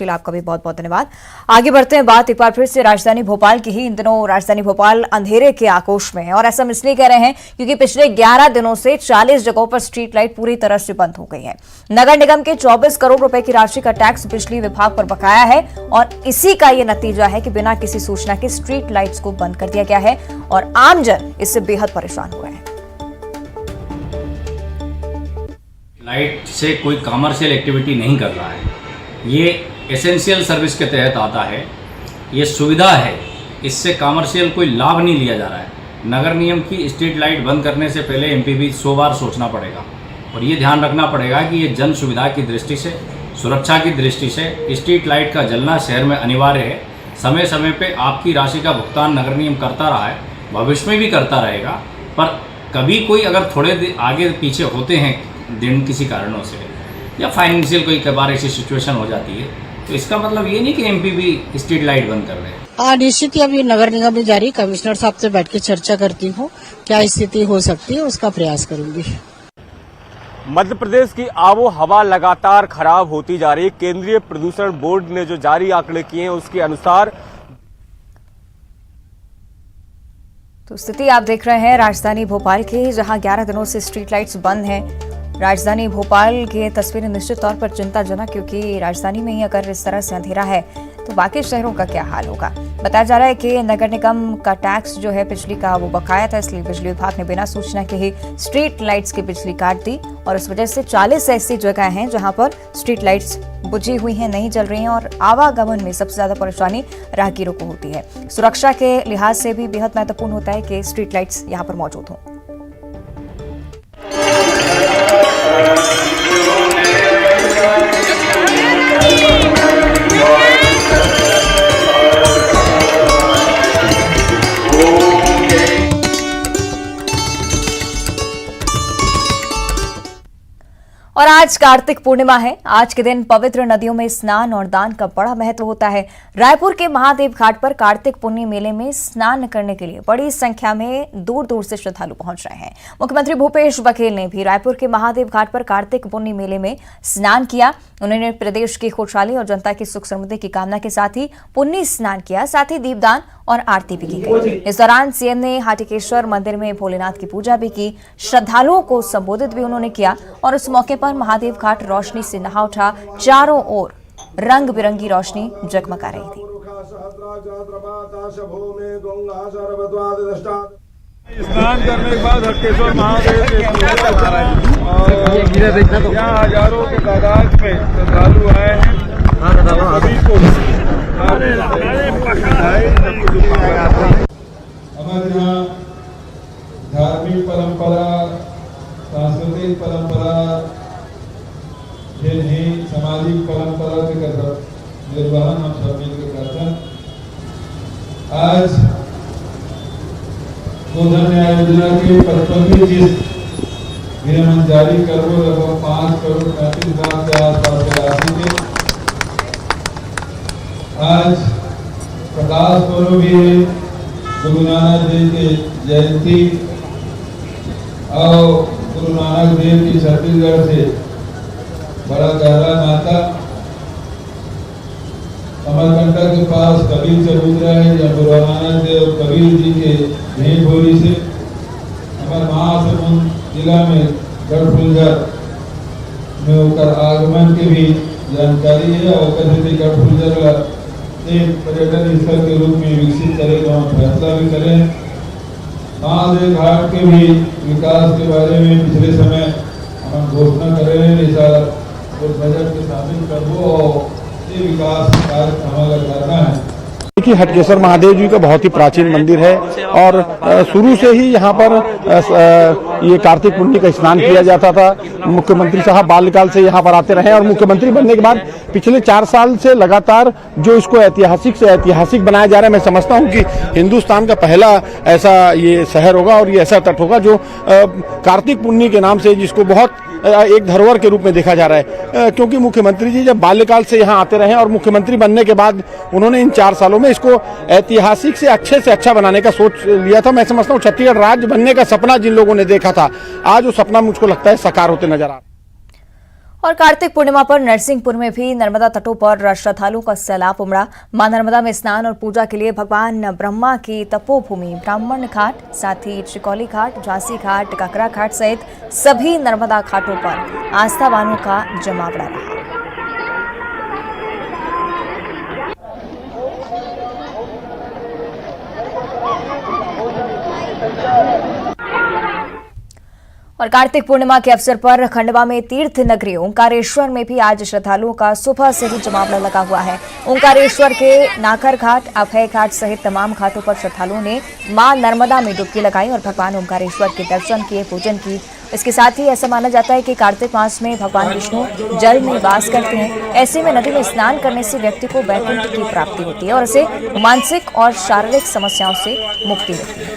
इसके लिए आपका भी बहुत बहुत धन्यवाद। आगे बढ़ते हैं, बात एक बार फिर से राजधानी भोपाल की ही। इन दिनों राजधानी भोपाल अंधेरे के आक्रोश में है और ऐसा हम इसलिए कह रहे हैं क्योंकि पिछले 11 दिनों से 40 जगहों पर स्ट्रीट लाइट पूरी तरह से बंद हो गई है। नगर निगम के 24 करोड़ रुपए की राशि का टैक्स बिजली विभाग पर बकाया है और इसी का यह नतीजा है कि बिना किसी सूचना के स्ट्रीट लाइट्स को बंद कर दिया गया है और आमजन इससे बेहद परेशान हो रहे हैं। लाइट से कोई कमर्शियल एक्टिविटी नहीं कर रहा है, ये एसेंशियल सर्विस के तहत आता है, ये सुविधा है, इससे कमर्शियल कोई लाभ नहीं लिया जा रहा है। नगर निगम की स्ट्रीट लाइट बंद करने से पहले एमपीबी 100 बार सोचना पड़ेगा और ये ध्यान रखना पड़ेगा कि ये जन सुविधा की दृष्टि से, सुरक्षा की दृष्टि से स्ट्रीट लाइट का जलना शहर में अनिवार्य है। समय समय पे आपकी राशि का भुगतान नगर निगम करता रहा है, भविष्य में भी करता रहेगा, पर कभी कोई अगर थोड़े आगे पीछे होते हैं दिन किसी कारणों से या फाइनेंशियल कोई कई बार ऐसी सिचुएशन हो जाती है, तो इसका मतलब ये नहीं कि एमपीबी स्ट्रीट लाइट बंद कर रहे हैं। निश्चित ही अभी नगर निगम में जारी कमिश्नर साहब से बैठ के चर्चा करती हूँ, क्या स्थिति हो सकती है उसका प्रयास करूंगी। मध्य प्रदेश की आबो हवा लगातार खराब होती जा रही है। केंद्रीय प्रदूषण बोर्ड ने जो जारी आंकड़े किए हैं उसके अनुसार तो स्थिति आप देख रहे हैं राजधानी भोपाल की, जहां 11 दिनों से स्ट्रीट लाइट्स बंद हैं। राजधानी भोपाल की तस्वीरें निश्चित तौर पर चिंताजनक, क्योंकि राजधानी में ही अगर इस तरह से अंधेरा है तो बाकी शहरों का क्या हाल होगा। बताया जा रहा है कि नगर निगम का टैक्स जो है बिजली का वो बकाया था, इसलिए बिजली विभाग ने बिना सूचना के ही स्ट्रीट लाइट्स की बिजली काट दी और इस वजह से 40 ऐसी जगह हैं जहां पर स्ट्रीट लाइट्स बुझी हुई हैं, नहीं जल रही हैं और आवागमन में सबसे ज्यादा परेशानी राहगीरों को होती है। सुरक्षा के लिहाज से भी बेहद महत्वपूर्ण होता है कि स्ट्रीट लाइट्स यहां पर मौजूद हों। और आज कार्तिक पूर्णिमा है। आज के दिन पवित्र नदियों में स्नान और दान का बड़ा महत्व होता है। रायपुर के महादेव घाट पर कार्तिक पुण्य मेले में स्नान करने के लिए बड़ी संख्या में दूर दूर से श्रद्धालु पहुंच रहे हैं। मुख्यमंत्री भूपेश बघेल ने भी रायपुर के महादेव घाट पर कार्तिक पुण्य मेले में स्नान किया। उन्होंने प्रदेश की खुशहाली और जनता की सुख समृद्धि की कामना के साथ ही पुण्य स्नान किया, साथ ही दीपदान और आरती भी की गई। इस दौरान सीएम ने हाटिकेश्वर मंदिर में भोलेनाथ की पूजा भी की, श्रद्धालुओं को संबोधित भी उन्होंने किया और इस मौके पर महादेव घाट रोशनी से नहा उठा। चारों ओर रंग बिरंगी रोशनी जगमगा रही थी। स्नान करने के बाद हटकेश्वर महादेव के यहाँ हजारों की तादाद में श्रद्धालु आए हैं। सभी को हमारे यहाँ धार्मिक परंपरा, सांस्कृतिक परंपरा, सामाजिक परंपरा के निर्वहन हम सब मिलकर करते हैं। आज गोधन न्याय योजना के 55 किस्त गृह जारी कर लगभग 5 करोड़ 35 लाख के आसपास की राशि के आज प्रकाश पर्व भी है। गुरु नानक देव की जयंती और गुरु नानक देव की छत्तीसगढ़ से बड़ा गहरा नाता। अमरकंटक के पास कबीर चबूतरा है, जहाँ गुरु नानक देव कबीर जी के भेंट भोरी से हमारे महासमुंद जिला में गढ़फुलझर में होकर आगमन की भी जानकारी है और कहते गढ़फुलझर एक पर्यटन स्थल के रूप में विकसित करे तो हम फैसला भी करें। महादेव घाट के भी विकास के बारे में पिछले समय हम घोषणा कर रहे हैं, इस बजट में शामिल करबो और ये विकास कार्य हमारा करना है। देखिए, हटकेश्वर महादेव जी का बहुत ही प्राचीन मंदिर है और शुरू से ही यहाँ पर ये कार्तिक पुण्य का स्नान किया जाता था। मुख्यमंत्री साहब बाल्यकाल से यहाँ पर आते रहे और मुख्यमंत्री बनने के बाद पिछले 4 साल से लगातार जो इसको ऐतिहासिक से ऐतिहासिक बनाया जा रहा है। मैं समझता हूँ कि हिंदुस्तान का पहला ऐसा ये शहर होगा और ये ऐसा तट होगा जो कार्तिक पुण्य के नाम से जिसको बहुत एक धरोहर के रूप में देखा जा रहा है, क्योंकि मुख्यमंत्री जी जब बाल्यकाल से यहाँ आते रहे और मुख्यमंत्री बनने के बाद उन्होंने इन 4 सालों में इसको ऐतिहासिक से अच्छा बनाने का सोच लिया था। मैं समझता हूँ छत्तीसगढ़ राज्य बनने का सपना जिन लोगों ने देखा था, आज वो सपना मुझको लगता है साकार होते नजर आ रहा है। और कार्तिक पूर्णिमा पर नरसिंहपुर में भी नर्मदा तटों पर श्रद्धालुओं का सैलाब उमड़ा। मां नर्मदा में स्नान और पूजा के लिए भगवान ब्रह्मा की तपोभूमि ब्राह्मण घाट, साथ ही चिकौली घाट, झांसी घाट, काकरा घाट सहित सभी नर्मदा घाटों पर आस्थावानों का जमावड़ा रहा। और कार्तिक पूर्णिमा के अवसर पर खंडवा में तीर्थ नगरी ओंकारेश्वर में भी आज श्रद्धालुओं का सुबह से ही जमावड़ा लगा हुआ है। ओंकारेश्वर के नाकर घाट, अभय घाट सहित तमाम घाटों पर श्रद्धालुओं ने मां नर्मदा में डुबकी लगाई और भगवान ओंकारेश्वर के दर्शन किए, पूजन की। इसके साथ ही ऐसा माना जाता है कि कार्तिक मास में भगवान विष्णु जल में वास करते हैं। ऐसे में नदी में स्नान करने से व्यक्ति को वैकुंठ की प्राप्ति होती है और इसे मानसिक और शारीरिक समस्याओं से मुक्ति मिलती है।